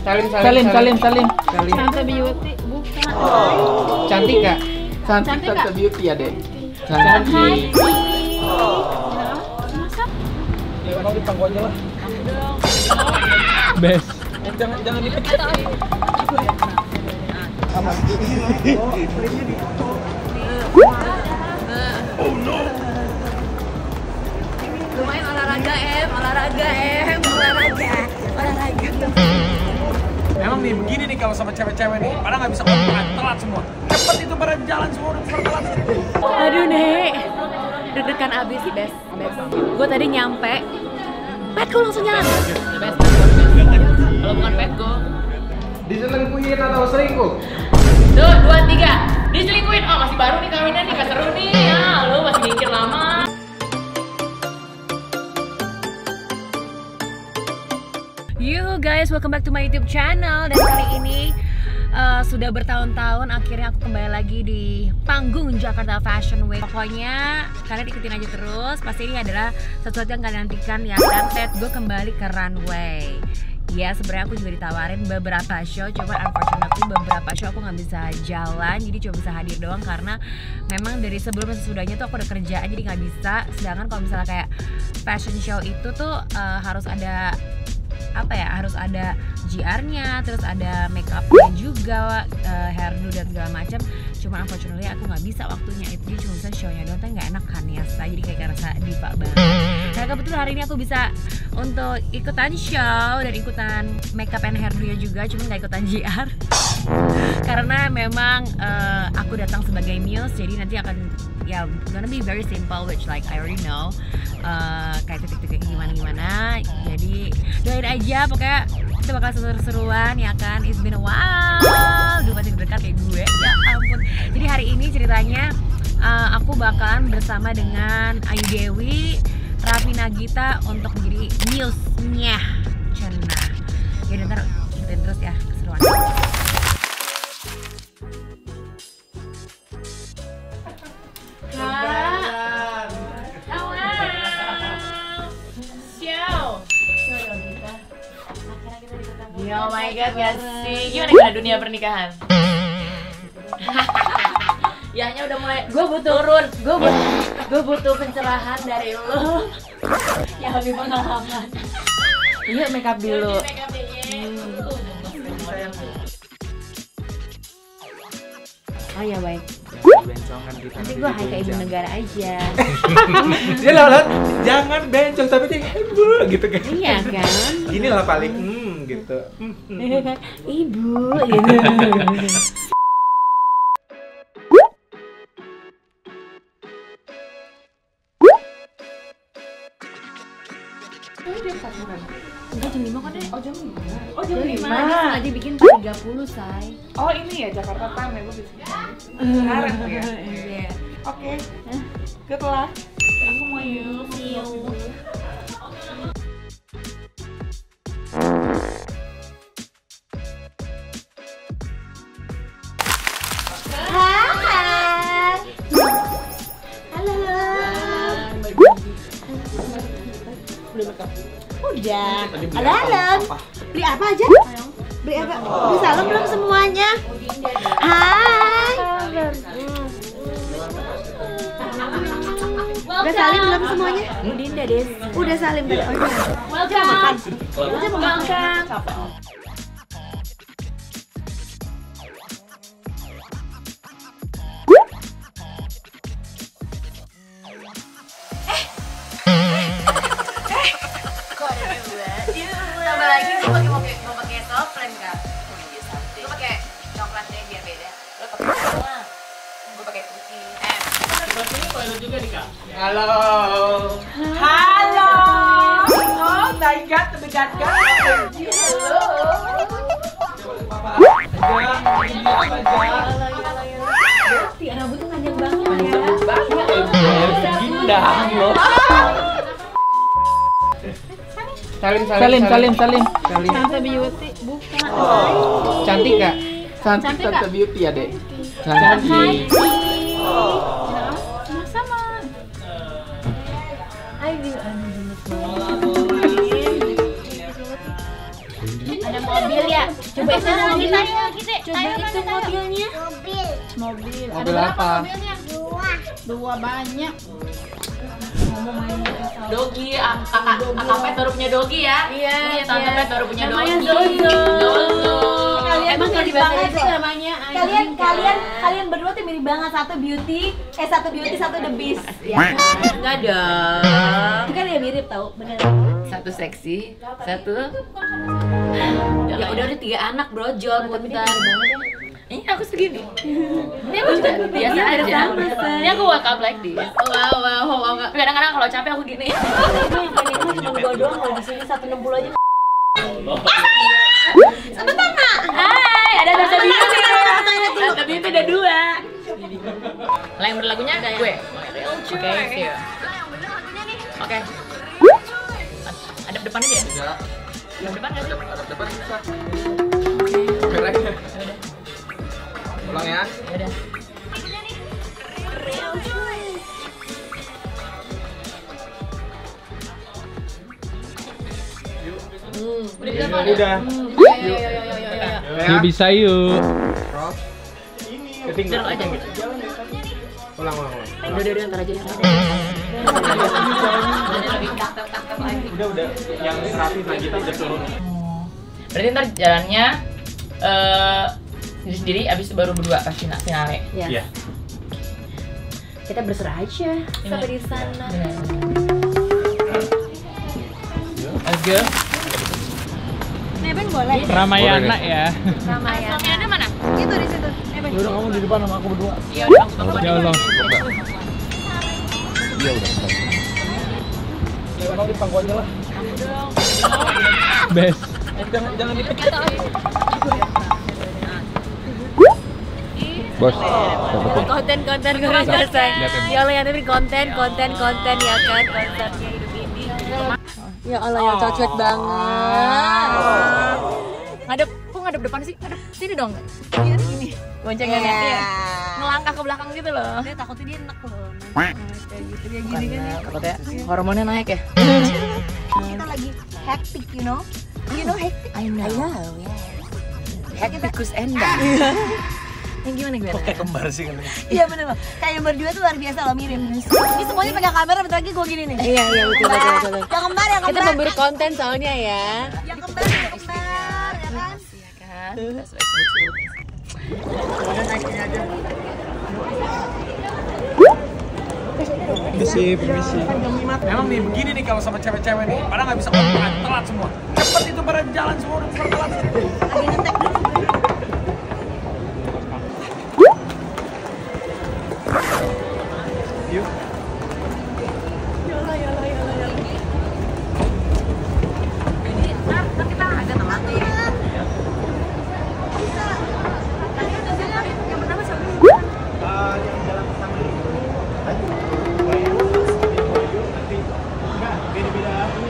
Salim. Tante Beauty, bukan. Cantik gak? Cantik Tante gak? Beauty ya, Dek. Cantik. Ya mau dipangku aja lah. Dong. Best. Jangan dipecat. Aman. Oh no. Lumayan olahraga. Memang nih begini nih kalau sama cewek-cewek nih, pada nggak bisa ngomong, telat semua. Cepet itu pada jalan semua udah telat. Aduh nek, deg-degan abis sih best. Gue tadi nyampe, petku langsung jalan. Best. Kalau bukan petku, Diselingkuhin atau selingkuh? tuh 2, 3, diselingkuhin. Oh masih baru nih kawinan nih, gak seru nih. Ya lu masih mikir lama. You guys, welcome back to my YouTube channel. Dan kali ini sudah bertahun-tahun akhirnya aku kembali lagi di panggung Jakarta Fashion Week. Pokoknya kalian ikutin aja terus. Pasti ini adalah sesuatu yang kalian nantikan ya kan. Gue kembali ke runway. Ya sebenarnya aku juga ditawarin beberapa show, cuma unfortunately beberapa show aku nggak bisa jalan, jadi cuma bisa hadir doang karena memang dari sebelum dan sesudahnya tuh aku udah kerjaan jadi nggak bisa. Sedangkan kalau misalnya kayak fashion show itu tuh harus ada harus ada GR-nya, terus ada make up-nya juga, hairdo dan segala macam. Cuma unfortunately aku nggak bisa waktunya itu, jadi cuma bisa show-nya doang, tapi nggak enak kan ya, jadi kayak rasa diva banget. Nah kebetulan hari ini aku bisa untuk ikutan show dan ikutan make up and hairdo-nya juga, cuma nggak ikutan GR. Karena memang aku datang sebagai muse, jadi nanti akan gonna be very simple, which like I already know. Kayak titik-titik gimana. Jadi doain aja, pokoknya kita bakal seru-seruan ya kan. It's been a while. Duh masih dekat kayak gue, ya ampun. Jadi hari ini ceritanya aku bakalan bersama dengan Ayu Dewi, Raffi Nagita untuk menjadi muse-nya Cenah. Jadi ntar ikutin terus ya keseruan. Oh my god, gak sih? Gimana dunia pernikahan? Ya hanya udah mulai, gue butuh pencerahan dari lo yang lebih pengalaman. Iya, make up dulu. Oh ya baik. Nanti gue hai ke ibu negara aja. Dia lewat, jangan bencong tapi dia ibu gitu kan. Iya kan? Inilah paling gitu. Ibu gitu. Enggak jam 5 kan deh. Oh jam 5. Oh jam 5. Aja bikin 30 say. Oh ini ya Jakarta Time ya, gue bisa sekarang ya. Iya. Oke. Good luck. Aku mau yuk. Udah. Halo. Beli apa aja? Beli apa? Beli salam belum semuanya? Hai. Udah salim belum semuanya? Dinda Des. Udah salim tadi. Oh, Welcome. makan. Welcome. Tambah lagi mau pakai sofren kak. Lu pakai coklatnya biar beda. Lu pakai apa? Gue pakai putih. Halo. Halo. Oh my god, the bad guy. Rambutnya panjang banget ya. Gindah loh. Salim. Tante Beauty, bukan. Cantik gak? Cantik Tante gak? Beauty ya, Dek. Cantik. Sama-sama. Ada mau Mobil ya. Coba itu mobilnya. Coba itu mobilnya. Mobil. Mobil apa? Dua banyak. Dogi, kakak Pet baru punya Dogi ya? Iya, Tante Pet baru punya Dogi. Namanya Zozo. Emang mirip di bahasa banget itu ya? namanya. Kalian berdua tuh mirip banget. Satu beauty, satu the beast. Enggak dong. Itu kan ya mirip tau, bener. Satu seksi, satu. Ya udah 3 anak brojol punten. Ini aku segini. Ini aku juga biasa aja. Ini aku wake up like this. Wow. Kadang-kadang kalau capek aku gini. Yang pendeknya cuma 2 doang, kalau di sini 160 aja. Sebentar nak. Hai, ada Tante Beauty. Tante Beauty ada 2. Lah yang berlagunya ada gue. Oke, see you. Oke. Ada depan aja ya? Ya. Ada depan nggak sih? Ada depan bisa. Merahnya. Ulang ya. Yaudah. Udah bisa apa? Udah. Yuk bisa yuk. Rob. Ketinggalan aja gitu. Ulang. Udah ntar aja. Lebih kakap lagi. Udah. Yang rapi lagi kita udah turun. Berarti ntar jalannya sendiri abis itu baru berdua pas finale. Iya. Kita berserah aja sampai di sana. Let's go. Nebeng boleh. Ramayana ya. Ramayana mana? Itu di situ. Nebeng. Udah kamu di depan sama aku berdua. Iya udah aku Ya Allah. Iya udah. Ya kamu di pangku aja lah. Best. Jangan dipecat. Bos. Konten. Ya Allah yang lebih konten ya kan konsernya hidup ini. Ya Allah yang cocok banget. Ngadep depan sih? Ngadep sini dong. Iya sini. Boncengannya ya. Ngelangkah ke belakang gitu loh. Dia takutnya dia enak loh. Kayak gitu dia gini kan. Takutnya hormonnya naik ya. Kita lagi hectic, you know hectic. I know. Hecticus enda. Yang gimana gue? Kayak kembar sih kan. Iya bener loh. Kayak berdua tuh luar biasa loh mirip. Ini semuanya pegang kamera, bentar lagi gue gini nih. Iya betul. Yang kembar. Kita memberi konten soalnya ya. Yang kembar, ya kan? Iya kan? Kita sibuk. Permisi. Memang nih begini nih kalau sama cewek-cewek nih, padahal nggak bisa telat semua. Cepet itu pada jalan semua udah telat. Lagi ngetek dulu. Yuk.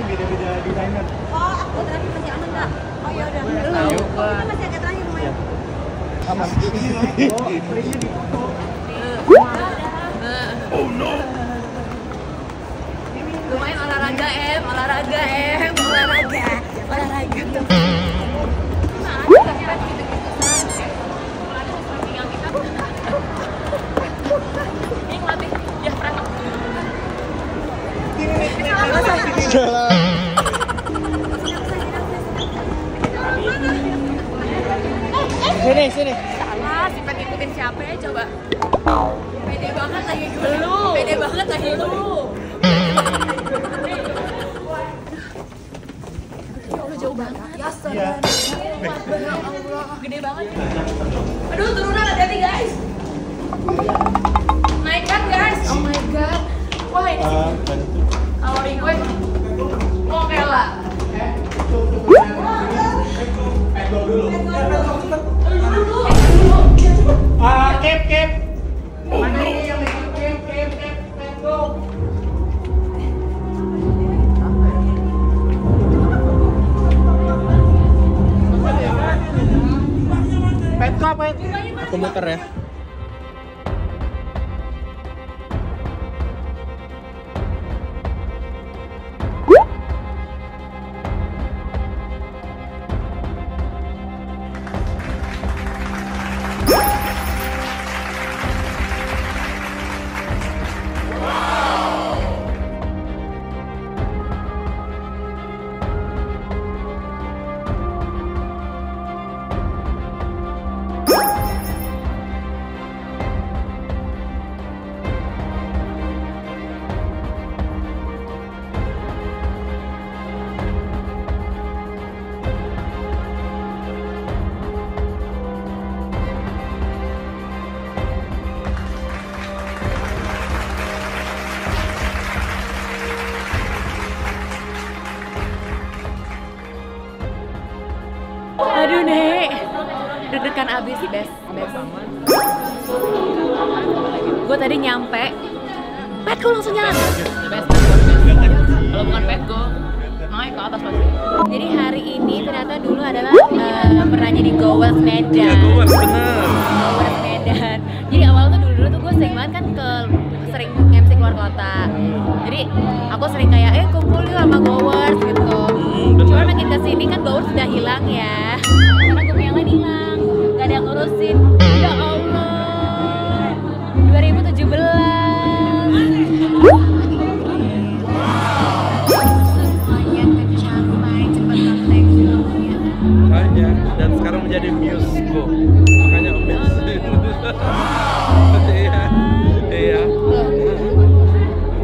Beda-beda desainer. Oh, aku terakhir masih aman nggak? Oh ya udah. Kita masih agak terakhir lumayan. Oh no. Lumayan olahraga. Ini ngelatih dia perangkap. Sini. Salah, si Pet ngikutin siapa ya coba? Pede banget lagi lu. Ya jauh banget. Ya Allah. Gede banget. Aduh, turunan hati-hati guys. Naik kan guys? Oh my god. Wah ini awalin gue. Mau kela. Kep. Aku muter ya. deg-degan abis sih, best. Gue tadi nyampe, Petco langsung jalan. Best. Kalau bukan Petco, makanya ke atas pasti. Jadi hari ini ternyata dulu adalah pernah jadi Goers Medan. Iya, Goers, bener. Goers Medan. Jadi awal tuh dulu tuh gue sering banget kan sering MC keluar kota. Jadi aku sering kayak kumpul yuk sama Goers gitu. Cuma makin kesini kan Goers udah hilang ya. Karena gue yang lain hilang, gak ada yang ngurusin. Ya Allah, 2017. Makanya, dan sekarang menjadi Musco. Makanya amazing. Iya.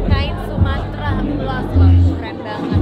Kain Sumatera luas loh, keren banget.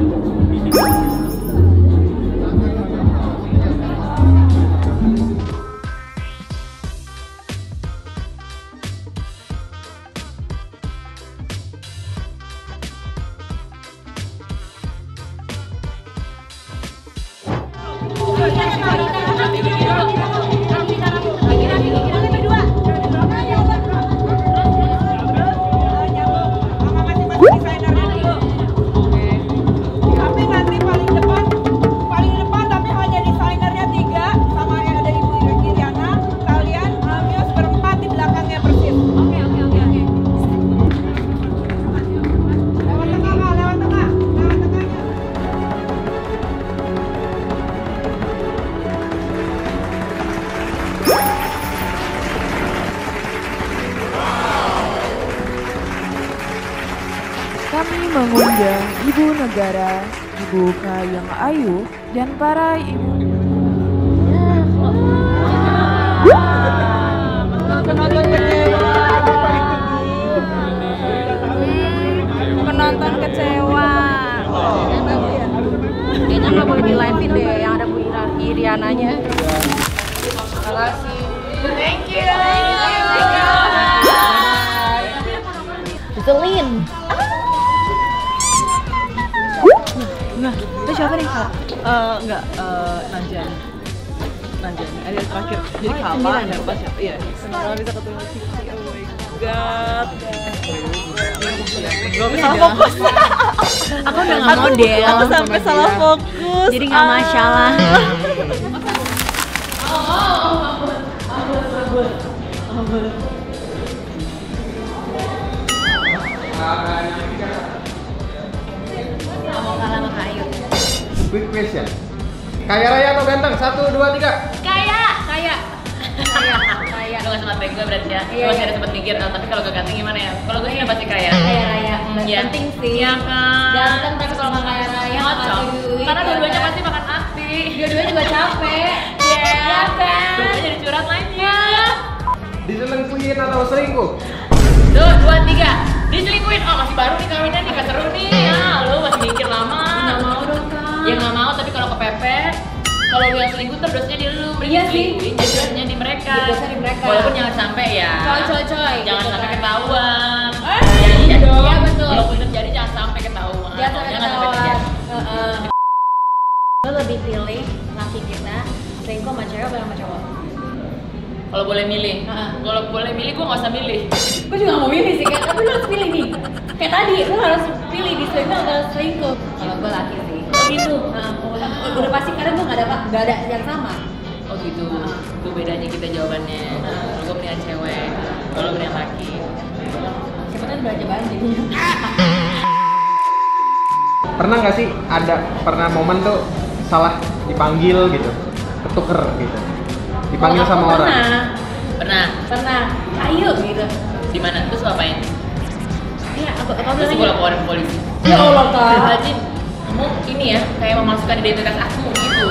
Kami mengundang Ibu Negara, Ibu Kahiyang Ayu, dan para ibu. Penonton kecewa. Kayaknya nggak boleh di live-in deh, yang ada Bu Iriananya. Terima kasih. Thank you. Zelin. Nah, itu siapa nih Kak? Enggak, Nanjan. Ada yang terakhir. Jadi Kala, ada apa siapa? Iya. Kalau bisa ketemu Cici, oh my god. Gue salah fokus. Aku udah nggak model. Aku sampai salah fokus. Jadi nggak masalah. Mau kalah sama Kayu. Quick question. Kaya raya atau ganteng? 1, 2, 3. Kaya. Lu gak sama gue berarti ya? Iya, Masih iya. ada sempat mikir, tapi kalau gue ganteng gimana ya? Kalau gue sih pasti kaya. Kaya raya. Iya. Penting sih. Iya kan? Ganteng tapi kalau nggak kaya raya nggak Cocok. ngasih duit. Karena dua-duanya ya kan? pasti makan hati. Dua-duanya juga capek. Iya kan? Dua-duanya jadi curhat lainnya. Diselingkuhin atau selingkuh? Tuh, 2, 3. Diselingkuhin. Oh, masih baru nih kawinnya nih, gak seru nih. Ya, lu masih mikir lama. Nggak mau dong Kak. Ya nggak mau, tapi kalau kepepet, kalau lu yang selingkuh tuh dosanya di lu. Iya sih. Jadi dosanya di mereka. Dosanya di mereka. Walaupun jangan sampai ya. Coy. Jangan gitu sampai kan. ketahuan. Ya iya dong. Iya, betul. Walaupun terjadi jangan sampai ketahuan. Jangan sampai Jangan ketahuan. terjadi. Lo lebih pilih laki kita selingkuh sama cewek atau sama cowok? Kalau boleh milih, kalau boleh milih gue nggak usah milih. Gue juga gak mau milih sih kan, tapi lo harus pilih nih. Kayak tadi, lo harus pilih di selingkuh atau selingkuh. Kalau gue laki sih. Oh gitu. Udah pasti karena gue gak ada yang sama. Oh gitu. Itu bedanya kita jawabannya. Kalau gue mendingan cewek, kalau mendingan laki. Siapa kan belanja banjir. Pernah nggak sih pernah momen tuh salah dipanggil gitu, ketuker gitu, dipanggil Kalau sama aku orang? Pernah. Ayo gitu. Di mana? Terus ngapain? Iya, aku Terus gue bilang laporin ke polisi. ya Allah Kak. Rajin, kamu ini ya kayak memasukkan identitas aku gitu.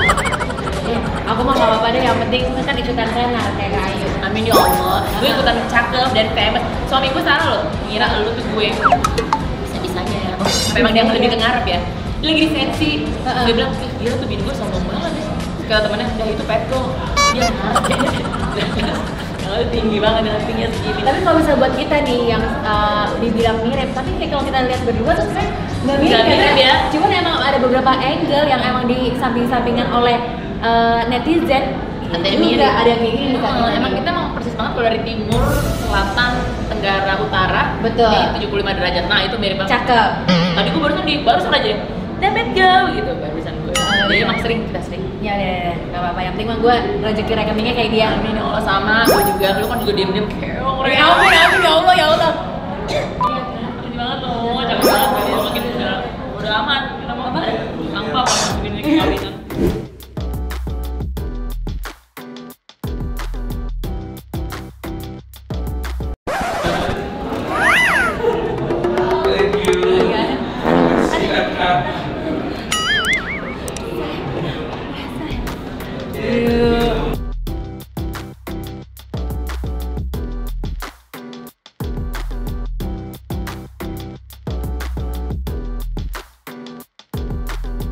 Aku mah gak apa-apa deh, yang penting kan ikutan tenar kayak Kak Ayu. Amin ya Allah. Gue ikutan cakep dan famous. Suami gue salah loh, ngira lu tuh gue. Bisa-bisanya ya. Memang dia lebih ke ngarep ya. Dia lagi di sensi. Dia bilang, gila tuh bini gue sombong banget ya. Kata temennya, udah itu Petco. Dia ngarep ya. Kalau tinggi banget dengan tingginya segini. Tapi kalau bisa buat kita nih yang dibilang mirip, tapi kayak kalau kita lihat berdua tuh sebenarnya nggak mirip, Nggak mirip ya. Cuman emang ada beberapa angle yang emang disamping-sampingan oleh netizen Ada Juga mirip. ada yang kayak gini di kaki. Emang kita emang persis banget kalau dari timur, selatan, tenggara, utara. Betul. Di 75 derajat. Nah, itu mirip banget. Cakep. Tadi gue barusan aja. Dapat go gitu barusan gue. Jadi emang kita sering. Ya, nggak apa-apa. Yang penting mah gue rezeki rekeningnya kayak dia. Amin ya Allah, sama gue juga. Lu kan juga diem-diem keong. Ya ampun, ya Allah, ya Allah. Ini banget loh, cakep banget. Makin udah amat. Kenapa? Sampah.